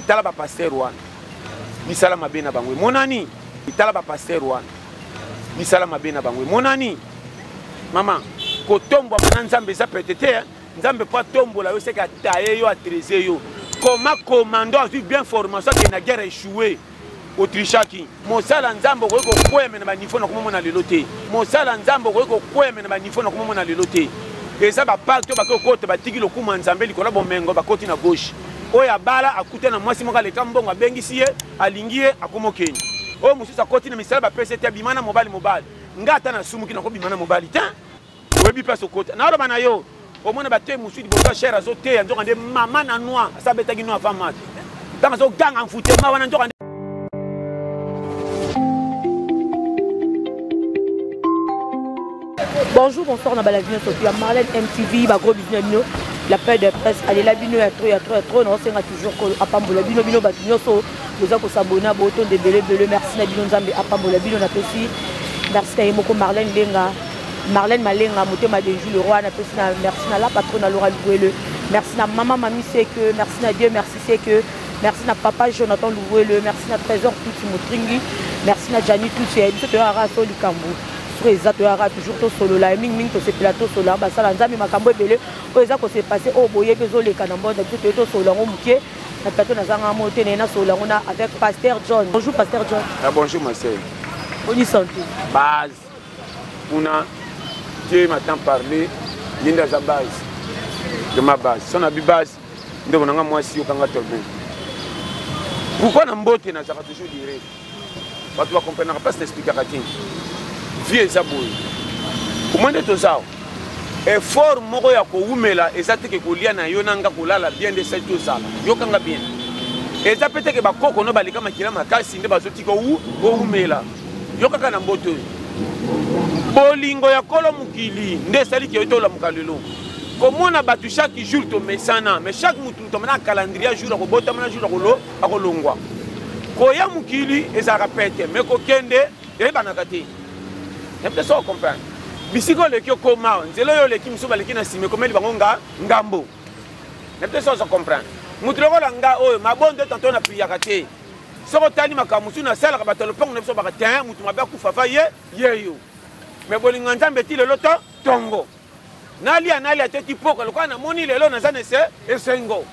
tala ba pasteur wana misala mabe na bango monani tala ba pasteur wana misala mabe na bango monani mama ko tombo mana nzambe za petete nzambe pas tombo la yo c'est ka tailler yo atreser yo comment commando a vu bien formation que na guerre échoué Autrichaki mosala nzambo ko kweme na banifo na komona lelo te mosala nzambo ko kweme na banifo na komona lelo te eza ba pacte ba ko kote ba tiki lokuma nzambe likola bomengo ba koti na gauche oya bala akuta na mwasi moka leka mbongo abengisi ye alingi ye akomokeni oyo mosusu akoti na misala ba PCT bimana mobali ngata na sumuki na ko bimana mobali ta webi paso kota na roba na yo omona ba te mosusu boka cher azote nzoka nde mama na noa asabetaki noa fama tanga zo ganga mfutema wana nzoka. Bonjour, bonsoir, on a baladé sur Marlène MTV, gros business, la paix de presse, allez la bino, il y a trop, non, c'est toujours à Pambola bino, batigno, vous avez s'abonner à Boton de Belé, merci à Bino Zambi, à Pambola bino, on a aussi, merci à Emoko Marlène Lenga, Marlène Malenga, Motema de Jules Leroy, merci à la patronne à Laura Louelle, merci à maman, mamie, c'est que, merci à Dieu, merci, c'est que, merci à papa Jonathan Louelle, merci à Trésor Touti Motringi, merci à Gianni Touti, et tout à Rasso du Cambou. Ezatoyara toujours to solo la ming to se plateau solo ba sala nzambi makambo ebele o eza ko se passer o boye bezo le kanambo de tout to solo ngomuke na plateau na zanga motene na solo ngona avec pasteur John. Bonjour pasteur John. Ah bonjour ma sœur. Bonne santé. Base. On a Dieu m'entend parler linda za base. De ma base. Son abi base ndo bonanga mwasi okanga tobe. Pourquoi na mbote na zaka toujours dire. Ba tu va comprendre pas t'expliquer katin. Vie ezaboy komande tozao effort moko ya ko umela ezateke kolia na yo nanga kolala bien de cette tozala yo kanga bien eza peteke ba koko no balika makila makasi nde bazotika ko umela yo kaka na mboto bolingo ya kolo mukili nde sali ki yotola mukalelo komona batu chaque jour to mesana mais chaque mutu to mena calendrier jour ko bota mena jour ko lo akolongwa koya mukili eza rapete mais ko kende e banakati. Vous comprendre. Bisiko le kyo koma, nzelo yo le kim soba le kina sime komeli bangonga ngambo. Vous comprendre. Mutroko la nga oyo mabonde tanto na priya kate. Soko tali makamusu na sala ka batalo pong ne so ba ka mutu mabe ku fafa ye yo. Mais bolinga nzambe ti le loto tongo. Nali te ti poko le kwa na moni le lo na zane se esengo.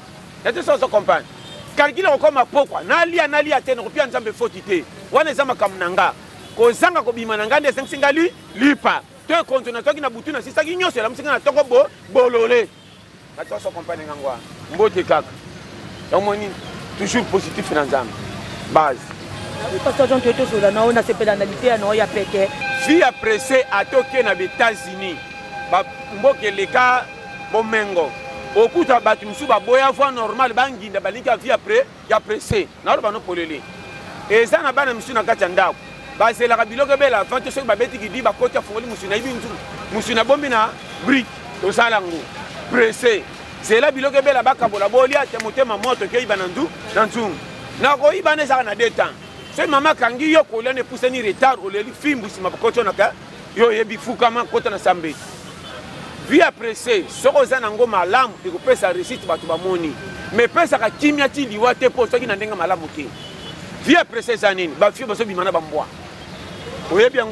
Vous comprendre. Kalkile ko koma pokwa. Nali te no pia nzambe fotite. Wana zama kamnanga. Kozanga ko bimana ngande sengali lipa to konto na toki na butu na sisa ki nyoso la msinga na toko bolole na to so compagnie ngwa mbote kaka omoni toujours positif na nzambe base pasteur John Toto sola na ona se pénalité na ya peke vie appréciée à toke na États-Unis ba mboke leka bomengo okuta batu musu ba boya voix normal banginda balika vie après ya apprécié na ba no polele eza na bana musu na kati ndako base la biloko bela vente so ba beti ki di ba kota fongoli musuna ibi nzu musuna bombina brick to salango pressé c'est la biloko bela ba kabola bolia te motema moto ke ibana ndu na nzu na ko ibane za na deta so mama kangi yo ko lene pousse ni retard o le fimbu sima ba kota na ka yo yebi fukama kota na sambe vie appréciée soko za nango malamu de ko pesa réussite ba to ba moni mais pesa ka kimia ti liwa te po so ki na ndenga malamu te vie appréciée zanini ba fio ba so bimana ba mbwa. Oui, bien,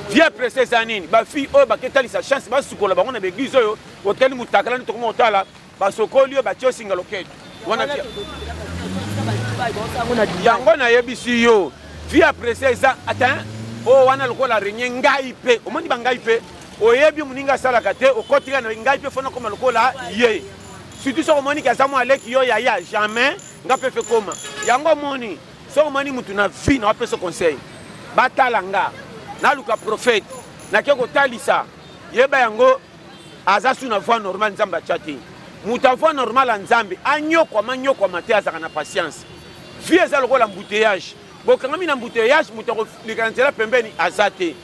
viens presser Zanine, ma fille, oh, bah, quelle sa chance, bah, sous la baronne avec Guizo, hôtel Moutakala, tout le monde là, bah, ce collier, bah, tu es single loquet. On a dit, on a yébissi yo, viens presser ça, attends, oh, on a le rôle à régner, ngaïpe, au moins, ngaïpe, oh, yébi, mouninga salakate, au côté, ngaïpe, faut comme le cola, yé. Surtout sur Moni, qui a ça, moi, avec yo, yaya, jamais, n'a pas fait comme. Yango Moni, sur Moni, moutuna, vie, n'a pas ce conseil. Batalanga na luka prophète na keko talisa yeba yango azasu na voix normale nzamba chati muta voix normale nzambe anyoko mate azaka na patience vie eza lokola embouteillage bokangami na embouteillage muta ko likanzela pembeni azate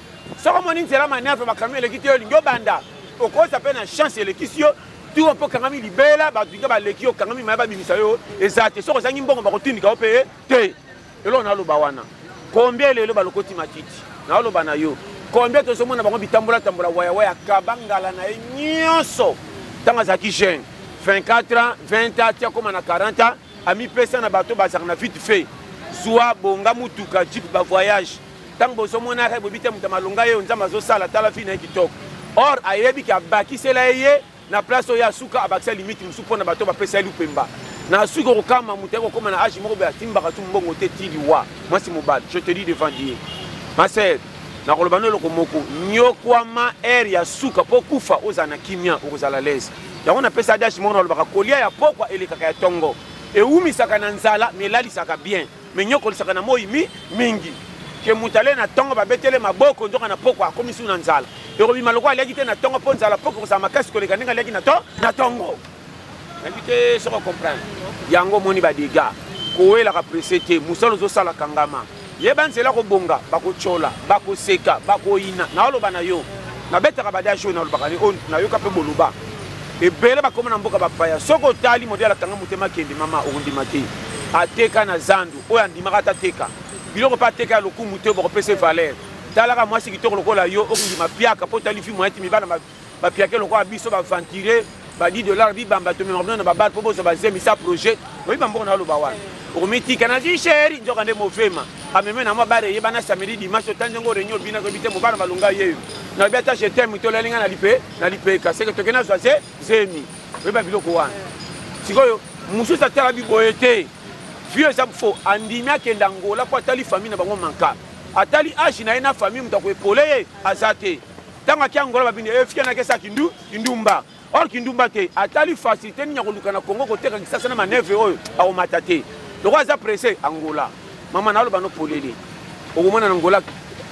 soko moni nzela manevre bakami elekiti yo lingo banda okoza pe na chance elekisi yo tu on peut kangami libela ba dinga ba leki yo kangami mayaba bimisa yo ezate soko zangi mbongo bakotindika yo pe te elo na loba wana. Combien les loba lokoti matiti na loba na yo combien to somona bango bitambola waya kabangala na nyonso tanga za ki jeune 24 ans 20 ans tia comme na 40 ans ami pesa na bato bazaka na vite fait zwa bonga mutuka jeep ba voyage tant bozo mona ka bobite muta malonga ye nzamba zo sala tala fi na kitoko or ayebi ka baki sela ye na place oya suka abakisa limite musupo na bato ba pesa lupemba na suka ko kama muteko koma na agi moko ba timba ka tumbongo te tiliwa moi c'est mobile je te dis devant Dieu ma sœur na kolobano loko moko nyokwama air ya suka po kufa ozana kimia okozala lese yango na pesa dashi moko na lobaka kolia ya pokwa elekaka ya tongo eumisaka na nzala melalisaka bien me nyokolisaka na moi mingi ke mutale na tongo babetele maboko nzoka na pokwa akomisi na nzala ekobima loko aleki te na tongo mpo nzala pokwa kozala makasi koleka ndenge aleki na tongo nayebi te soko comprendre yango moni badega kowelaka prese te mosala ozosala kangama yeba nzela kobonga bakochola bakoseka bakoyina naoloba na yo nabetaka badage oyo nalobaka nayoka mpe boloba ebele bakoma na mboka bapaya soki otali modele atanga motema kende mama okondima te ateka na zandu oyo andimaka ata teka biloko mpe ateka ya lokumu te bakopesa valeur talaka mwasi kitoko lokola yo okondima piaka mpo otali fi moyeti mibala bapiake lokola biso baventire badi dollar bibamba tomemabino na babale mpo bozo bazemisa projet oyiba mboko naoloba wana okomitika na zi sheri nzoka nde mofema ameme na mwa bare yeba na samedi dimanche otandi yango réunion bina koyebi te mobana balonga yeyo nalobi ata jeteme tolalinga na lipeka seke toke nazwa zemi oyeba biloko wana sikoyo mosusu atala biboye te vie eza fo andimi akenda ngola mpo atali famille na bango manka atali age na ye na famille moto akoepole ye aza te ntango akia ngola babini efianaki esa kindumba or kindumba te atali facilité nini ya koluka na kongo koteka kisasa na maneve oyo akomata te loko aza presse angola mama naloba no polele okomona na ngola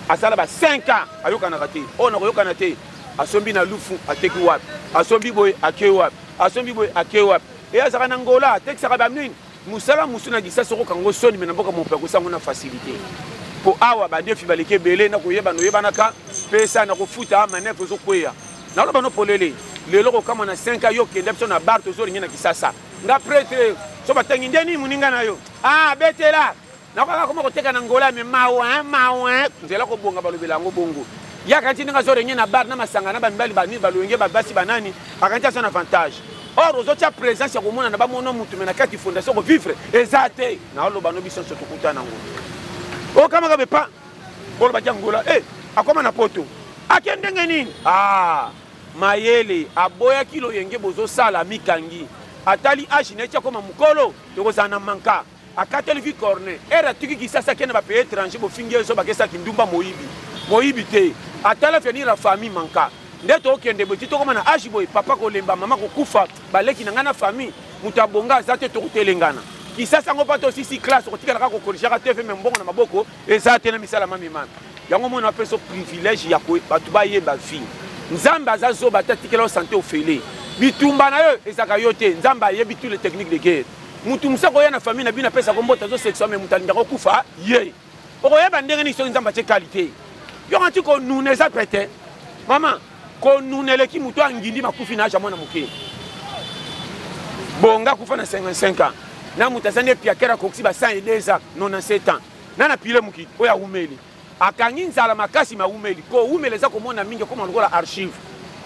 asala ba 5 ans ayokanaka te oyo nakoyokana te asombi na lufu ateki wapi asombi boye ake wapi asombi boye ake wapi e azaka na ngola atekisaka banini mosala mosu na gisasi okokango soni me na mboka mope akosango na facilité mpo awa badefi baleki ebele na koyebana oyebanaka pesa na kofuta maneve ozokweya naloba no polele lelo kokama na 5 ans yokende biso na bar tozolingi na kisasa nga pretre so batangi ndeni moninga na yo betela nakaka koma koteka na ngola me mawa nzela kobonga balobela yango bongo yaka nti ndenge azorenye na bar na masanga na bamibali banini balwenge babasi banani akanti azo na avantage or ozotia présence ya komona na bamono mutu me na kati fondation kovivre eza te naoloba no biso nso tokuta nango okamaka bepa oloba tia ngola akoma na poto ake ndenge nini mayele aboyaki loyenge bozosala mikangi atali age na eti akoma mokolo tokozala na manka akateli vi corne era tuki kisasa kende bapays étranger bofingi ezo bakesaki ndumba moyibi te atala venir la famille manka nde tokende boye ti tokoma na age boye papa kolemba mama kokufa baleki na ngai na famille moto abonga aza te tokotelengana kisasa yango mpa tosisi classe okotikalaka kokorigaka te fe me mbongo na maboko eza te na misala mamemami yango mona apesa privilège ya bato bayeba vie nzambe aza zoba ata tikela osante ofele bitumba na yo ezaka yo te nzambe ayebi tous les techniques de guerre mutu musa koya na famille na bino apesa kombota azosexuel me mutu alingaka okufa ye okoyeba ndenge nini soki nzambe atie qualité yo kanti konuna eza pete mama konuna eleki mutu angindi makufi na aja mwana moke bonga kufa na 55 ans na mutu aza nde piakera koksi ba 102 ans 97 ans nana pile mokili oyo awumeli akangi nzala makasi mawumeli kowumela eza komona mingi okoma lokola archive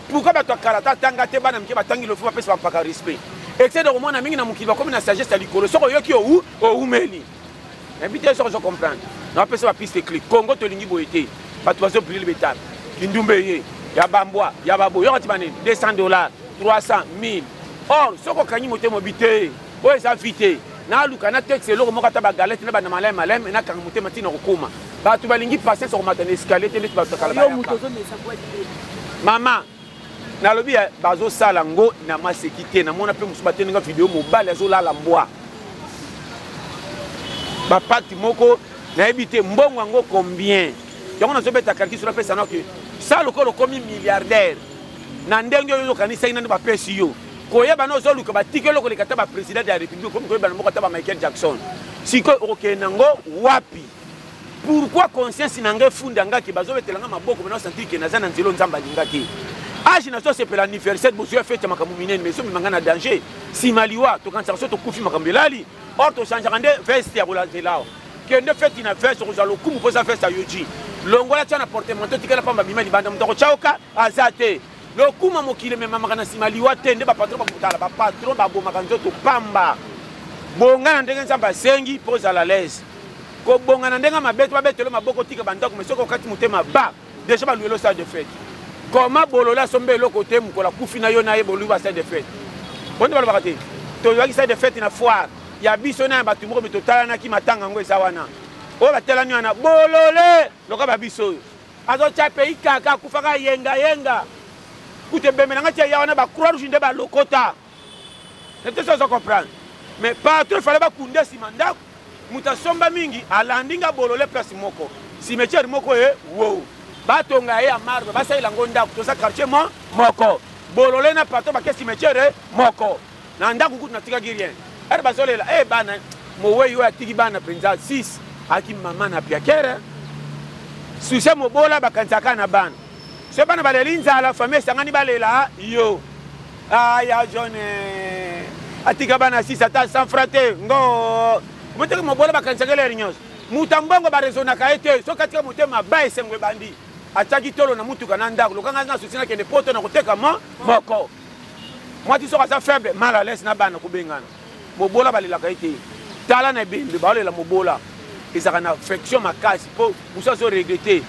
pourquoi bato akala tatanga te bana mike batangi lofu bapesa bampaka respect excès de komona mingi na mokili bakomi na sagesse ya likolo soki oyoki owumeli nayebi te soki ozocomprendre napesa bapiste clique congo tolingi boye te bato bazobrile betala kindumba eye ya bambwa ya baboye yokati banini $200 300 1000 or soki okangi motema obi te oyo eza vi te naluka na texte eloko moko ata bagalete na bana maleme nakanga motema ntina kokoma bato balingi patience okomata na escalier te ndeti bato akala mama nalobi bazosala ngo na maseki te namona mpe mosusu bateninga video mobali azolala mbwa bapakti moko nayebi te mbongo yango combien yango nazobeta calcul sur apesa noke sa lokolo okomi milliardaire na ndenge oyo ozokanisaki nani bapesi yo koyeba na ozoluka batiki eloko leka ata baprésident ya république okomi koyebana moko ata bamichael Jackson sikoyo okokende nango wapi pourquoi conscience na ngai funda ngaki bazobetelanga maboko mena osentir ke naza na nzela nzambe alingaki age nazosepela anniversaire bozo ya fete ya makambo minene mais ezomemanga na danger nsima liwa tokanisaka so tokufi makambo elali or tochangeaka nde veste ya kolanzelao kende feti na veste okozwa lokumu mpo eza veste ya yoji longola tia na portemanteau tikala pamba bima libanda moto akotyaoka aza te lokuma mokili memamaka na nsima liwa te nde bapatron bakotala bapatron babomaka nzoto pamba bonga na ndenge nzambe asengi mpo ozala lese kobonga na ndenge mabeto babetelo maboko tika bandako me soki okati motema ba deja baluyelo stade de fête koma bolola asombe eloko te mokola kufi na yo na ye boluyi ba stade de fête bonde balobaka te tozwaki stade de fête na foire ya biso na ya bato moko me totalanaki matanga yango eza wana oyo batelani wana bolole loka babiso oyo azotya pays kaka akufaka yenga kute bemelanga tia ya wana bacroix rouge nde balokota nete so ozo comprendre mais partout ifale bakunde nsima ndako moto asomba mingi alandi nga bolole place moko cimetière moko ye wow batonga ye ya marbre basalela yango ndako toza quartier moko bolole na partout bake cimetière moko na ndako kutu natikaki rien ere bazolela e bana mowei oyo atiki bana mpenza 6 aki mama na piakere succès mobola bakanisaka na bana so bana baleli nzala famille esangani balela yo aya jone atika bana 6 ata sans frate ngo moteki mobola bakanisaka leri nyonso mutu mbongo barezonaka ye te soki atika motema ba esengo ebandi atiaki tolo na mutuka na ndako lokanga na susi nakende poto na koteka moko mwati soki aza faible mal à l'aise na bana kobengana mobola balelaka ye te tala na ebembe baolela mobola ezaka na affection makasi mpo mosu azoregrete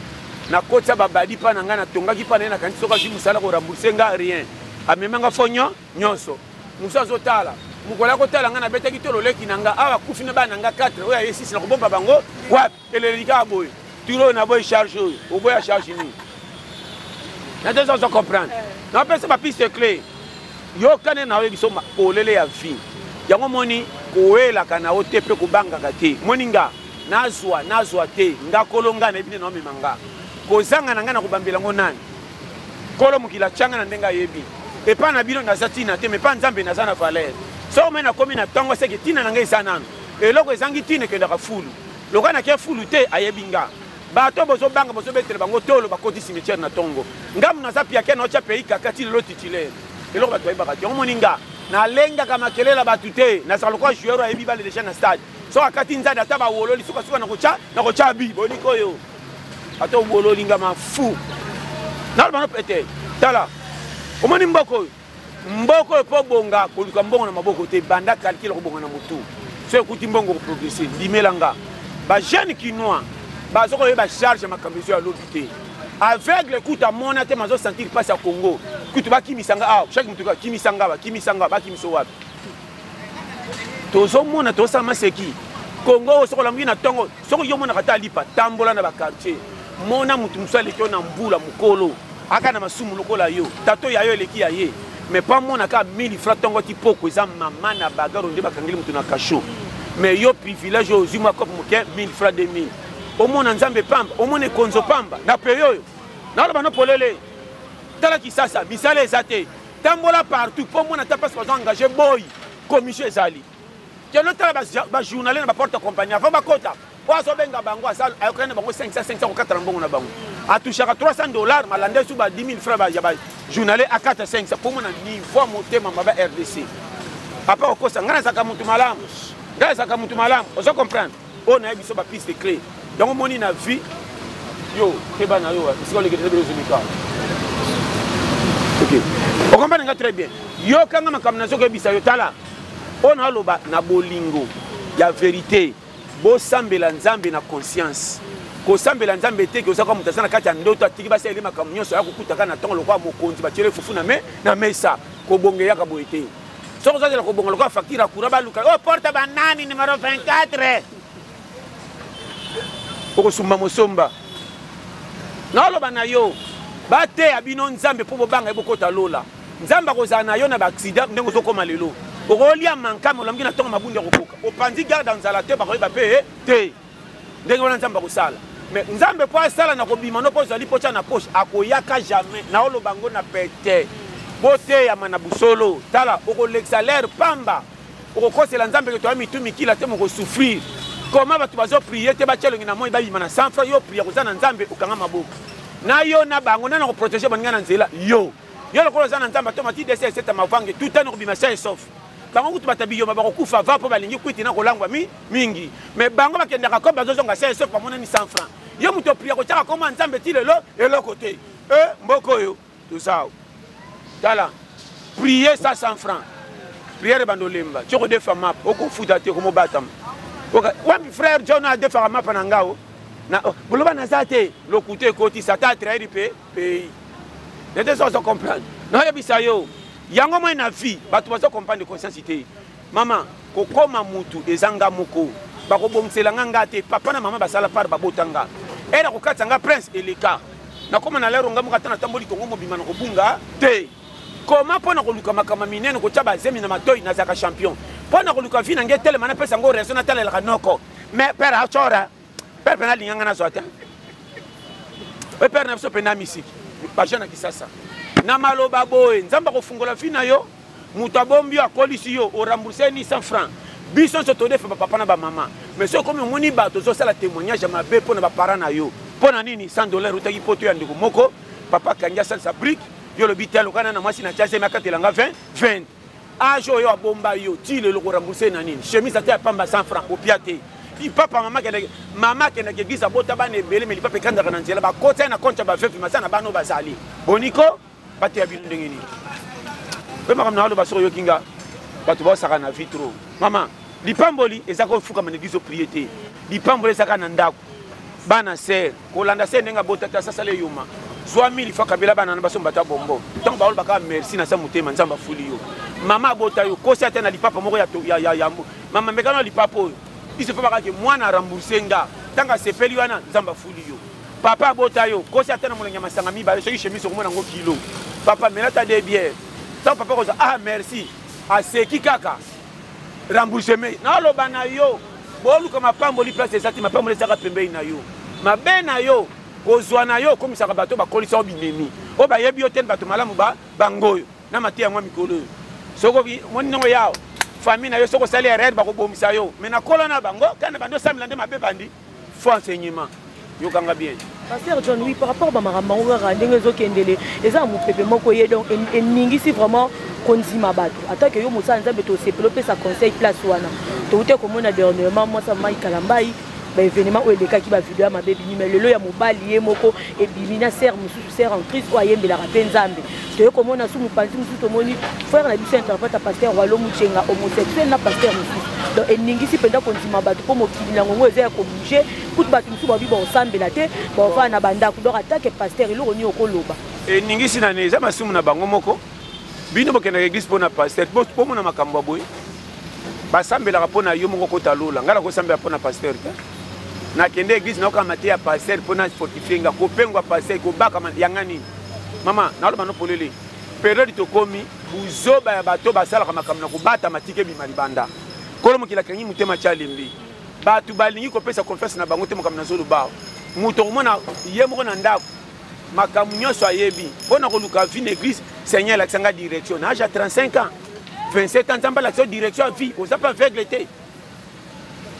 nakotisa babadi mpa na ngai natongaki mpa na ye nakanisi soki azwi mosala korambourse nga rien amemanga fo nyonso mosu azotala mokolo ya kotala ngai nabetaki to loleki na nga awa akufi na bana na nga 4 oyo aye 6 na kobomba bango wapi eleleli kaka boye turo na boye charge oyo oboya charge nini nate sozo comprendre napesa bapiste clé yokane na oyebiso polele ya vie yango moni koelaka na yo te mpe kobangaka te moni nga nazwa te nga kolo nga na ebine na omema nga kozanga na ngai na kobambela ngo nani kolo mokili atyanga na ndenge ayebi epa na bino naza ntina te mepa nzambe naza na valeur so me nakomi na ntongo seke ntina na ngai eza nano eloko ezangi ntina ekendaka fulu loka nakia fulu te ayebi nga bato bozobanga bozobetela bango tolo bakoti cimetière na ntongo ngamu naza piake na otya pays kaka ti lelo titulaire eloko bato bayebaka te yango moni nga nalengaka makelela bato te nazala lokola joueur ayebi bale deja na stade so akati nzadi ata bawololi sukasuka na kotya bi boniko oyo ata obololi nga mafu naloba no pete tala omoni mboko oyo mpo bonga koluka mbongo na maboko te banda calcule kobonga na motu so ekuti mbongo koprogresse ndimela nga bajeune kinois bazokoyeba charge ya makambo ezo ya lobi te aveugle kuta mona te mazosentir mpasi ya congo kutu bakimisanga awa chaque mutu bakimisanga bakimiso wapi tozomona tozosala seki congo oyo soko olambuki na ntongo soko yomonaka ta alipa tambola na bakartier mona mutu mosu aleki yo na mbula mokolo aka na masumu lokola yo tato ya yo eleki ya ye mais pa mona ka 1000 francs ntongo ti poko eza mama na bagaro nde bakangeli mutu na kasho mais yo privilège oyo ozwi mwa kope moke 1000 francs 2000 omona nzambe pamba omona ekonzo pamba na peyo oyo naloba no polele tala kisasa misala eza te tambola partout mpo mona ta mpasi bazo engage boyi commission ezali kelo tala bajournalier na baporte compagnie avant bakota po azobenga bango ayokani na bango 500 kokata na mbongo na bango atushaka $300 malande su ba 10 000 francs ya bajournalier akata 500 mpo mona niveau motema maba RDC apa okosa ngai nazalaka mutu malamu ozo comprendre oyo nayebi so bapiste clé yango moni na vie yo keba na yo esika olekete belozolika ok okomprendre nga très bien yo kanga makambo nazokebisa yo tala oyo naoloba na bolingo ya vérité bosambela nzambe na conscience kosambela nzambe te kozaka moto aza na kati ya ndoto atiki basaleli makambo nyonso aya kokutaka na ntongo lokola mokonzi batiele fufu na mesa kobonge yaka boye te soki ozazela kobonga lokola facture ya courant baluka o porte banani numero 24 okosumba mosomba naoloba na yo bateya bino nzambe mpo bobanga ye bokota lola nzambe akozala na yo na baaksida ndenge ozokoma lelo okolia mankame olambuki na ntongo mabundi ya kokoka opanzi garde ya nzala te bakoyeba mpe te ndenge wana nzambe akosala mais nzambe mpo asala na kobima no mpo ozali mpo tya na poche akoyaka jamais naoloba ngo na pete boteyama na busolo tala okolekisa lere pamba okokosela nzambe ke toya mitu mikila te mokosouffrir koma bato bazoprie te batya elongi na moi babima na 100 francs yo prie koza na nzambe okanga maboko na yo na bango nana koprotege baninga na nzela yo lokola oza na nzambe atoma ti dese eseta mavange tutani okobima sa esofe bango kutu batabiyoma bakokufa va mpo balingi kwiti na kolangwa mingi mais bango bakendaka ko bazozonga sa esofe bamonani 100 francs yo moto oprie kotyaka koma nzambe ti lelo eloko te mboka oyo tozawo tala prier ça 100 francs prière bandolemba toko de fama oko futa te komo batam wa mi frère John a de fama panangao na boloba na zate le côté koti sata trahi pe pays les deux sont comprendre na yebisa yo yango moi na vie bato bazo comprendre conscience té maman kokoma mutu ezanga moko bakobongisela nganga te papa na mama basala par babotanga era kokatanga prince eleka na koma na lero ngamu katana tamboli kongo mobima na kobunga te koma pona koluka makama minene ko taba zemi na matoi na zaka champion pona koluka vina ngetele mana pesa ngo raison na talela kanoko mais père achora père penal nganga na zota we père na so pena misiki ba jana kisasa na maloba boye nzamba ko fungola fina yo mutu abombi akolisi yo o rembourser ni 100 francs biso so to defa papa na ba mama mais so comme moni ba to so sala témoignage mabe pona ba parents na yo pona nini $100 utaki poto ya ndeko moko papa kanja sa brique yo le bitel kana na mwasi na chase makatelanga 20 ajo yo abomba yo ti le ko rembourser na nini chemise ata pamba 100 francs au piate ki papa mama kena ke gisa bota bana ebele mais papa kanda kana nzela ba kota na konta ba vefi masana bano bazali boniko pati ya bino ndenge nini pe makam na lo basoro yo kinga bato ba saka na vitro mama lipamboli ezako fuka manegizo priete lipamboli ezaka na ndako bana ser kolanda ser nenga bota ta sasa le yuma zwa mili faka bela bana na baso mbata bombo tant ba baka merci na sa mutema nzamba fuli yo mama bota yo kosi atena lipapa moko ya mama mekano lipapo il se fait baka ke mwana rembourser nga tanga sepeli wana nzamba fuli yo papa bota yo kosi atena molanya masanga mi ba so chemise ko mona ngo kilo papa melata de bière tant papa ko ah merci a seki kaka remboursement na lo bana yo bolu kama pamboli place ezati mapamboli saka pembei na yo mabe na yo kozwa na yo komisa ka bato bakolisa obinemi o ba yebi hotel bato malamu ba bangoyo na matia mwa mikolo soko moni ngo yao famille na yo soko sali erreur bakobomisa yo mais na kolona bango kana bando samila nde mabe bandi faut enseignement yo kanga bien Pasteur John, oui, par rapport à Maramba, on va rendre les autres kendele. Et ça, mon pépé, mon coyer, donc, et n'ingisi vraiment qu'on dit ma bateau. Attends que yo moussa nzambe to se pelope sa conseil place wana. To ute comme on a dernièrement, moi ça m'a kalambai. Ben événement où les cas qui va vidéo ma bébé mais le ya mobali moko et bimina sert mususu sert en crise ou ayembe la rapen nzambe. To comme on a sous mupanzi mususu to moni frère na biso interprète pasteur walo muchenga homosexuel na pasteur mususu. Donc et n'ingisi penda qu'on dit ma bateau pour mokili na ngongo ezaya ko bouger. Tout bato mususu ba bi ba ensemble la te ba va na banda ku donc attaque pasteur il roni okoloba. Et n'ingisi na neza masumu na bango moko. Bino bokena église pona pasteur po mona makambo boy. Ba sambela pona yo moko kota lola ngala ko sambela pona pasteur te. Na kende église na okamate ya pasteur pona fortifier nga ko pengwa pasteur ko baka yangani. Mama na lo bano polele. Période to komi buzoba ya bato basala kama kamna ko bata matike bi malibanda. Kolo mokila kanyi mutema chalembi. Batu balingi ko pesa confiance na bango te mokamna zolo ba. Muto mona yemo na ndako. Makamu nyoso ayebi. Pona ko luka vie église Seigneur l'accent direction. Âge à 35 ans. 27 ans tamba l'action direction vie. Vous avez pas aveugle te.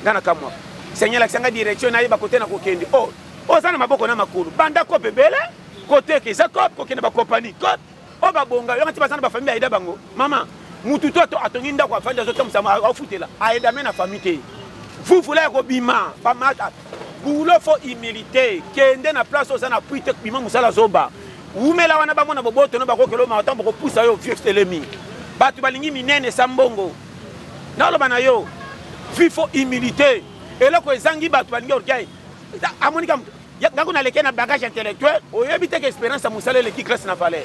Ngana kamwa. Seigneur l'accent direction na yeba côté na kokende. Oh ça na maboko na makulu. Banda ko bebele côté ke za kop ko kende ba compagnie. Kop. O ba bonga yo ngati basana ba famille aida bango. Maman, mutu to atongi ndako afanja zo tamsa ma ofutela. Aida mena famille te. Vous voulez ko bima, ba mata. Boulot faut humilité. Kende na place o sana puite bima musala zoba. Umela wana ba mona boboto no ba ko kelo ma tambo ko pusa yo fixe telemi. Batu balingi minene sambongo. Na lo bana yo. Il faut humilité. Et là, quand ils ont dit que tu as un bagage intellectuel, tu as une expérience à Moussale qui crée na valeur.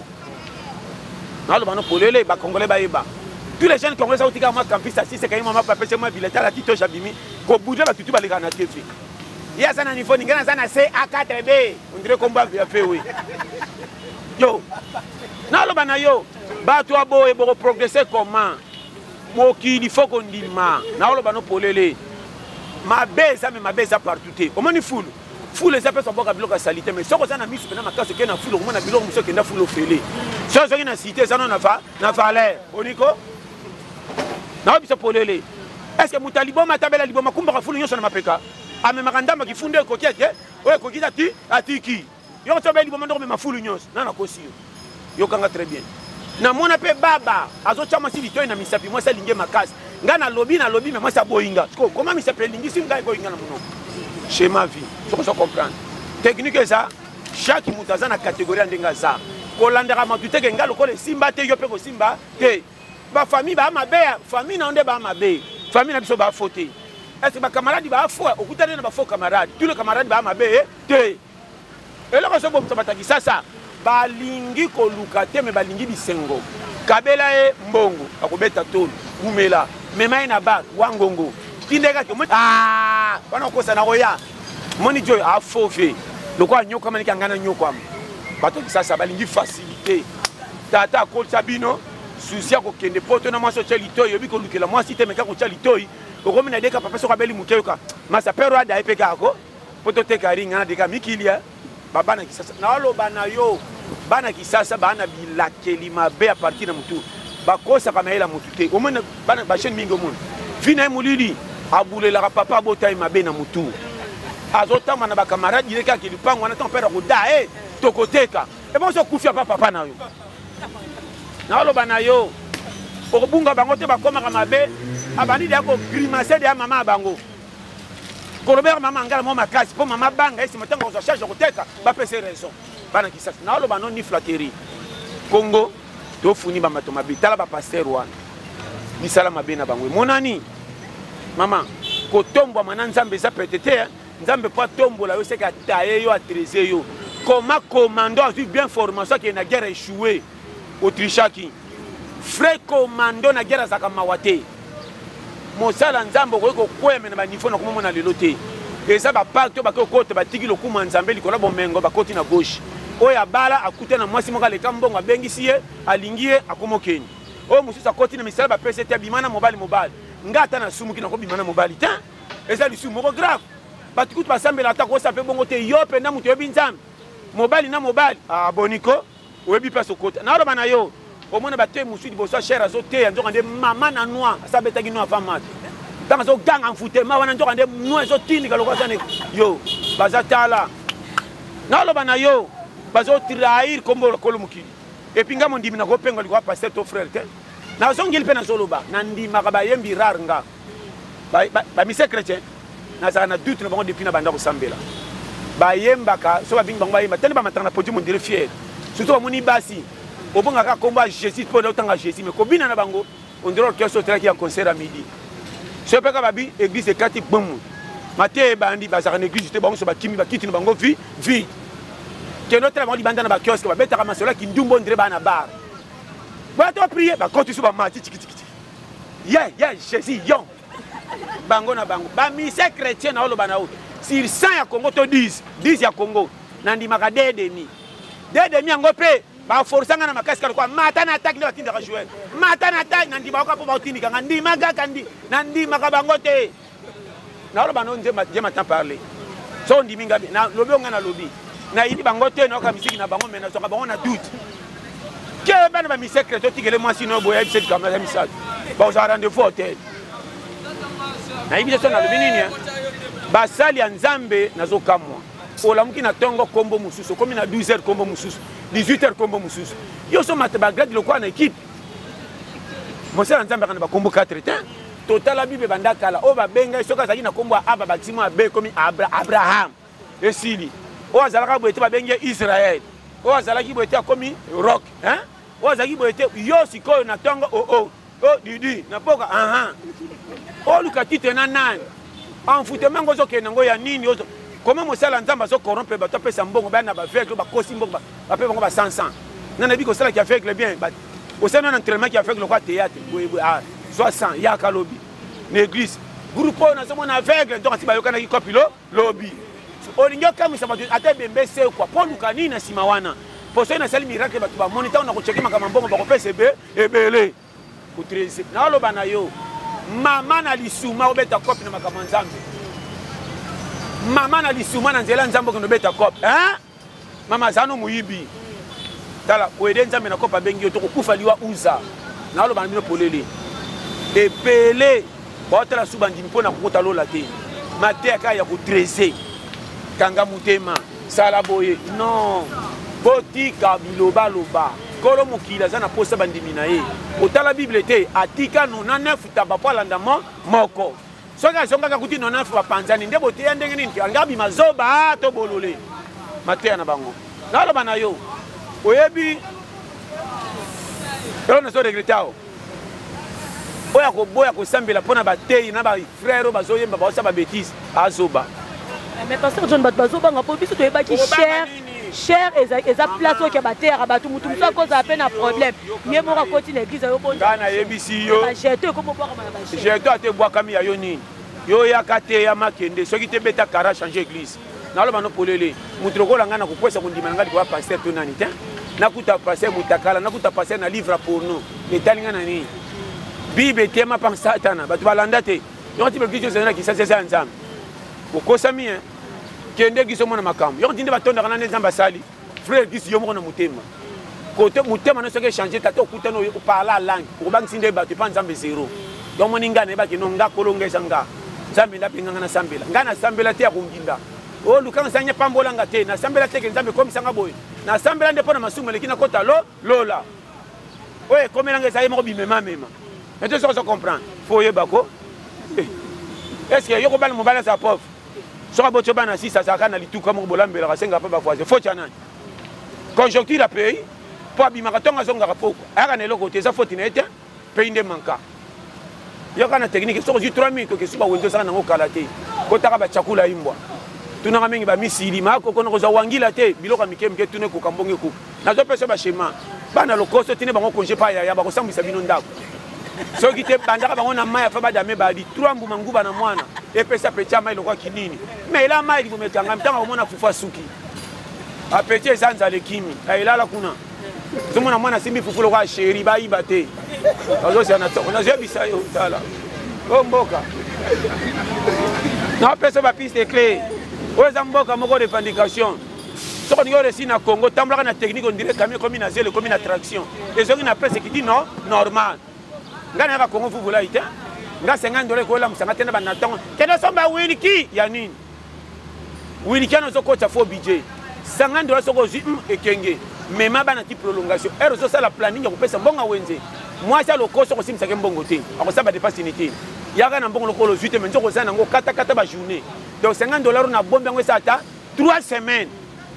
Tous les jeunes congolais ont dit que moi campus assis c'est quand même maman papa chez moi bileta la tito jabimi ko bouger la tutu balika na TV. Il y a ça na niveau ngana ça na C4B, on dirait combat bien fait oui. Yo. Na lo bana yo, ba tu abo e bo progresser comment? Mo ki il faut qu'on dise ma. Na lo bana polele. Ma beza mais ma beza partout te au moins foule les appels sont boka biloko salité mais soko ça na misu na makasi ke na foule au moins na biloko muso ke na foule ofele so zo na cité ça na valeur oniko na biso polele est-ce que mutalibo matabela libo makumba ka foule nyoso na mapeka ame makandama ki funde ko kiete o ko kita ti atiki yo to be libo mandoko me mafoule nyoso na kosi yo kanga très bien na mona pe baba azo chama si litoy na misapi moi ça linge makasi ngana lobby mais moi ça boinga comment mi s'appelle lingi si ngai boinga na mono chez ma vie je comprendre technique ça chaque mutaza na catégorie ndenga za ko landera matute ke ngalo ko le simba te yo pe ko simba te ba famille ba mabe famille na onde ba mabe famille na biso ba faute est-ce que ba camarade ba faux okutana na ba faux camarade tous les camarades ba mabe te eloko so bomto bataki sasa balingi koluka te me balingi bisengo kabela e mbongo akobeta tolo kumela mema ina ba wangongo tindeka ke bana kosa na roya moni joy a fauve lokwa nyoka manika ngana nyokwa bato sasa balingi facilité tata ko chabino susi ya kokende poto na mwaso chalitoyi yobi kolukela mwasi te meka ko chalitoyi okomi na deka papa so kabeli mukeyoka masa pero ada epeka ko poto te karinga na deka mikilia baba na kisasa na aloba na yo bana kisasa bana bilakeli mabe a partir na mutu bakosa kama ela mutu te omona bana ba chaîne mingo mun vina mulili abulela papa bota mabe na mutu azotama na ba camarade direka ki lupango na ton père ko da tokoteka e bon so kufia papa na yo na aloba na yo okubunga bango te bakoma kama mabe abani de ko grimacer de mama bango kolobera mama ngala mo makasi po mama banga esi motango ko charge koteka ba pese raison bana kisasa na aloba non ni flatterie Congo to funi ba mato mabitala ba pasteur wana ni sala mabe na bango monani mama ko tombo mana nzambe za petete nzambe pas tombo la yo c'est ka tailler yo a trésor yo comment commando a vu bien formation qui na guerre échoué Autrichaki frère commando na guerre zaka mawate mosala nzambe ko kweme na ba niveau na komona lelo te eza ba pacte ba ko kote ba tiki lokuma nzambe likola bomengo ba koti na gauche oya bala akuta na mwasi moka leka mbongo abengisi ye alingi ye akomokeni oyo mosusu akoti na misala ba pese te bimana mobali ngata na sumuki na ko bimana mobali te eza lisu moko grave batikutu basambela ata kosa pe bongo te yo pe na mutu yobi nzambe mobali na mobali boniko oyebi place okota na oloba na yo omona bate musu liboso cher azoteya nzoka nde mama na noir asabetaki noir ava mate ntango azoganga mfutema wana nzoka nde noir ezotindika lokwa zane yo baza tala na oloba na yo bazotrahir kombo lokolo mokili epi nga mondimi nakopenga likwa paster to frère te nazongeli mpe nazoloba nandimaka bayembi rare nga bamise chrétien nazala na doute na bango depuis na banda kosambela bayembaka so babingi bango bayemba tene bamatanga na podium ondire fier surtout bamoni basi obongaka kombo ya jésus mpo na otanga jésus mais kobina na bango ondire orchestre otelaki ya concert à midi so epeka babi église ekati bomu mate ebandi bazalaka na église te bango so bakimi bakiti na bango vi kende otala bango libanda na bakioske babetaka masolo yaki ndumbo ondire baa na bar boya to prier bakoti so bamati tikitiki ye jésus yon bango na bango bamise chrétien na oloba na o sur 100 ya Congo to 10 ya Congo nandimaka dedemi yango pe baforsanga na makasi kala kwa mata na attaque nde batindaka joueur mata na attaque nandimaka mpo baotindikanga ndimaka nandimaka bango te na oloba na o nje matin parler so ndimi ngabe na lobi onga na lobi na yidi bango te naoka misiki na bango me nazoka bango na doute ke bana bamise chrétien otikele mwasi no boya biseti kama ya misaki baozala rendez-vous hotel nayibi so na lobi nini basali ya nzambe nazokamwa olamuki na tongo kombo mususu komi na 12h kombo mususu 18h kombo mususu yo so mate bagrade lokwa na équipe mosala nzambe kana bakombo 4 te total bible banda kala o babenga soka zaki na kombo aba batima abe komi Abraham esili o azalaka boete babenga Israël o azalaki boete komi rock hein o azalaki boete yo sikoyo na tongo didi na poka o lukati te na nani enfoutement ngozo kenango ya nini ozo comment mosala nzamba zo corrompre bato apesa mbongo bana ba aveugle bakosi mbongo bape bango ba 500 nana biko sala ki aveugle bien ba osana na entraînement ki aveugle kwa théâtre 60 ya kalobi na église groupe na somo na aveugle donc asiba yokana ki kopilo lobby olingo kamisa bato ata bembe se kwa poluka nini na sima wana poso na sali miracle bato ba monitor na ko checker makama mbongo ba ko pesa ebele ku 13 na loba na yo mama na lisuma obeta kopi na makama nzambe mama na lisuma na nzela nzambe ko nobeta kopi mama zano muyibi tala oede nzambe na kopa bengi yo to kufa liwa uza na loba na bino polele epele botala suba ndimi pona kokota lola te mate aka ya ko 13 kanga mutema sala boye non botika biloba loba kolo mokili aza na posa bandimi na ye otala bible te atika 99 taba po alandamo moko soki azongaka kuti 99 bapanzani nde boteya ndenge nini te anga bima zoba to bolole mateya na bango naloba na yo oyebi elo nazo regrete awo oya koboya kosambela mpona bateyi na bafrère bazoyemba baosa babétise azoba. Mais pasteur John bazobanga po biso toyebaki cher eza place oyo baterre bato mutu mutu akoza apeine na problème ye moko akoti na église yo bonza ngana yebisi yo jeto ekobobwaka na bacher jeto ate bwakami ya yo nini yo yaka te ya makende soki te beta kara changer église naloba no polele mutu lokola ngana kokwesa kondima ngadi kwa pasteur to nani te nakuta pasteur mutakala nakuta pasteur na livre pour nous etalinga na nini bible tema pa satana bato balanda te yo ti bekijo zena ki sasa nzambe okosami hein kende giso mona makambo yo ndinde batonda kana nzamba sali frère giso yo moko na mutema côté mutema no soke changer tata okuta no parler langue ko bang sinde bato pa nzambe zero yo moni ngana ba kino nga kolongeza nga nzambe ndapinga na sambela ngana sambela te ya kunginda o lukanga sanya pambola nga te na sambela te ke nzambe komisa nga boy na sambela nde pona masumu lekina kota lola oye komela nga zaye moko bimema mema et tu ça comprendre faut y bako est-ce que yo ko bal mobala sa pauvre soka bocho bana si ça kana lituka mo bolambela ka senga pa ba foise faut chanana conjoncture a pays po abimaka tonga zonga rapoko aka na eloko te za faute na ete pays nde manka yo kana technique soko ju 3000 ko ke suba wendo sana ngo kala te ko taka ba chakula imbwa tunanga mingi ba misili mako kono ko za wangila te biloko mikemke tune ko kambonge ko na zo pesa ba shema bana lokoso tine bango congé pa ya ba ko sambisa bino ndako soki te bandaka bango na mai afa badame badi 3 mbuma nguba na mwana epesa pecha mai lokwa kinini mais ila mai libomekanga mtanga omona fufa suki apeti ezanza lekimi ailala kuna zomona mwana simbi fufu lokwa sheri bayiba te azosi na zebisa yo tala o mboka na pesa ba piste clé oza mboka moko revendication soko ni yore si na Congo tamblaka na technique on dirait camion comme na zelo comme na traction et soki na presse qui dit non normal ngana ka Congo fuvula ite nga 50 dollars ko la musanga tena bana tongo tena somba wiliki ya nini wiliki ano zo kocha fo budget 50 dollars soko zi ekenge mema bana ti prolongation ero zo sala planning ya kopesa mbonga wenze mwasi alokoso ko simisa ke mbongo te akosaba dépasse unité yaka na mbongo lokolo 8 mais nzo ko sana ngo kata ba journée donc 50 dollars na bombe ngo sata 3 semaines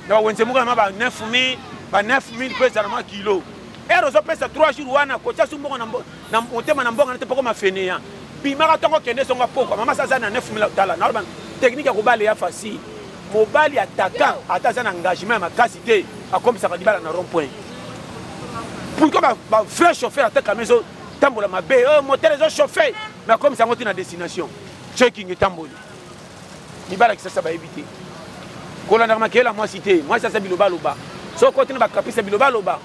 na wenze muka ma ba 9000 pesa na kilo ero zo pesa 3 jours wana kocha sumbongo na motema na mbonga nte poko mafeneya bimaka tongo kende songa poko mama sasa na 9000 tala na ban technique ya kobale ya facile mobali attaquant ata za na engagement makasi te akomisa ka dibala na rond point pourquoi ba vrai chauffeur attaque à maison tambola mabe moteur zo chauffer mais comme ça ngoti na destination checking tamboli dibala ki sasa ba éviter kola na makela moi cité moi sasa biloba loba so côté na ba kapisa biloba loba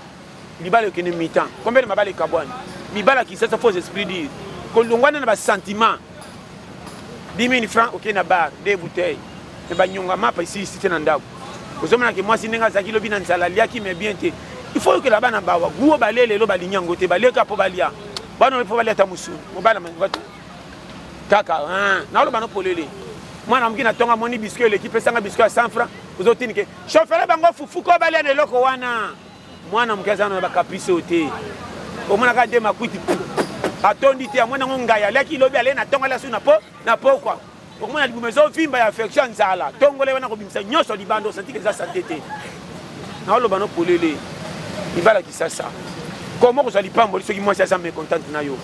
libala kene mi-temps combien de mabale kabwani libala qui ça faux esprit dire kolongwana na ba sentiment 10 000 francs OK na bar des bouteilles et ba nyonga mapa ici cité na ndako ozomana ke moi sinenga za kilo bina nzala liaki mais bien te il faut que là-bas na bawa guo balele lo balinyango te baleka po balia bana po balia ta musu mobala mangatu kaka na lo bana polele mwana mkina tonga moni biscuit l'équipe sanga biscuit à 100 francs ozotini ke chauffeur bango fufu ko balia de loko wana mwana mkaza na ba caprice ote omona ka de makuti atondi te mwana ngaya leki lobi ale na tonga la su na po kwa omona libumezo vimba ya affection nzala tongole wana ko bimisa nyoso libando senti que ça santé te na lo bana polele ibala kisasa comment ko sali pambo soki moi ça me content na yo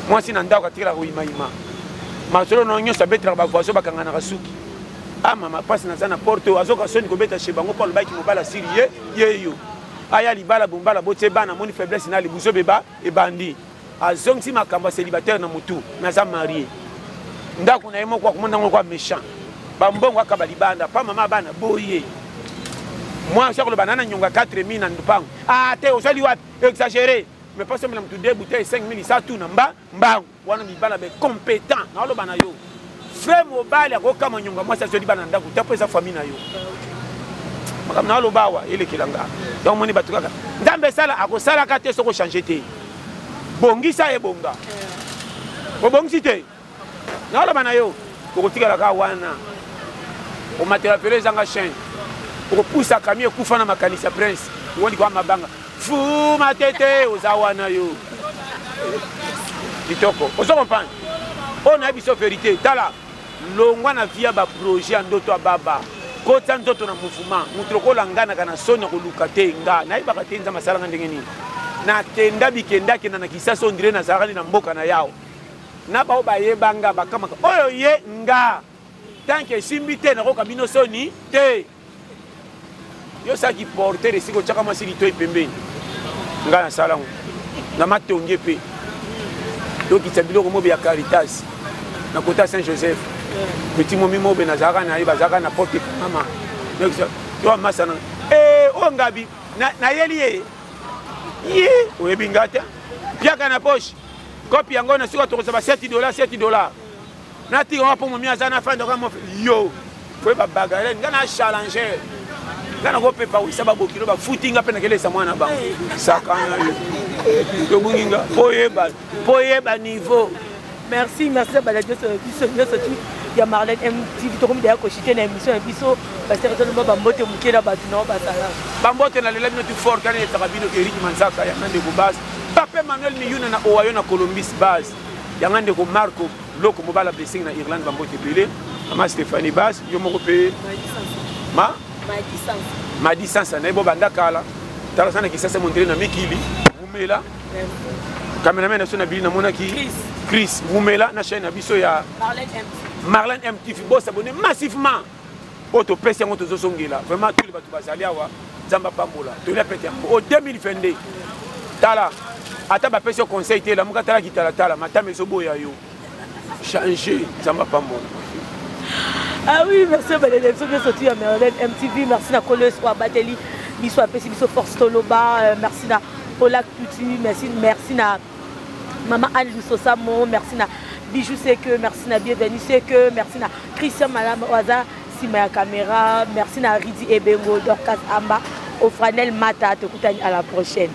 moi si nanda ko tira ko imaima ma solo no nyoso betra ba voiso bakanga na kasuki mama passe na sana porto azoka soni ko beta chez bango Paul Baki mobala sirie yeyo aya libala bombala bote bana moni faiblesse na libuzo beba e bandi azong si makambo célibataire na mutu na za marié ndako na yemo kwa kumona ngo kwa méchant bambongo akaba libanda pa mama bana boye moi je ko banana nyonga 4000 na ndupango te osali wapi exagéré mais pas seulement tu deux bouteilles 5000 ça tout na mbango wana libala be compétent na lo bana yo frère mobile akokama nyonga moi ça se libana ndako tapo sa famille na yo makam na lo bawa ile kilanga donc moni batukaka ndambe sala akosala ka te soko changer te bongisa e bonga ko bongisi te na lo bana yo ko tikala ka wana o matériel pelé zanga chaîne ko poussa camion kufa na makanisa prince woni kwa mabanga fu matete ozawana yo ditoko ozo comprendre on a biso vérité tala longwa na via ba projet ndoto ababa kota ndoto na mouvement mutroko langana kana soni ko lukate nga na ibaka tenza masala ndenge nini na kenda bikenda kenda na kisasa ondire na zarani na mboka na yao na bao bayebanga bakamaka oyo ye nga tanke simbi te na koka bino soni te yo saki porter esiko chaka masili to pembeni nga na salango na matonge pe donc itabilo ko mobe ya Caritas na kota Saint Joseph petit momi mobe na zarani na bazaka na porte mama donc to masana o ngabi na yeli ye oyebingata piaka na poche kopi yango na siko to ko $7 na ti on po momi azana fa ndoka mo yo fo ba bagarre ngana challenger ngana ko pepa wi sababu kilo ba footing apena kele sa mwana ba sakana yo bunginga poyeba niveau. Merci baladio surtout ya Marlène MTV to comme d'ailleurs ko chité na émission et biso parce que tout le monde bambote mukela batino basala bambote na lela notre fort kana etabino Eric Manzaka ya ngande ko base Pape Manuel Miyuna na Owayo na Columbus base ya ngande ko Marco loko mobala blessing na Irlande bambote belé ama Stéphanie base yo moko pe ma distance na bo banda kala tala sana kisasa montre na mikili umela cameraman na sona bili na mona ki Chris Wumela na chaîne abiso ya Marlène MTV bo s'abonner massivement auto pèse yango tozo songela vraiment tous les batu bazali awa Nzamba pambola to la pété au 2022 tala ata ba pèse conseil te la muka tala kitala tala matame so boya yo changer Nzamba pambola. Ah oui, merci Baladio surtout à Marlène MTV, merci na Kolos wa Bateli biso apesi biso force toloba, merci na Olak Tutu, merci na Maman Anne Lussosamo, merci na Bijou c'est que, merci na Bienvenue c'est que, merci na Christian Malam Oaza, Simaya Caméra, merci na Ridi Ebengo, Dorcas Amba, Ofranel Mata, te à la prochaine.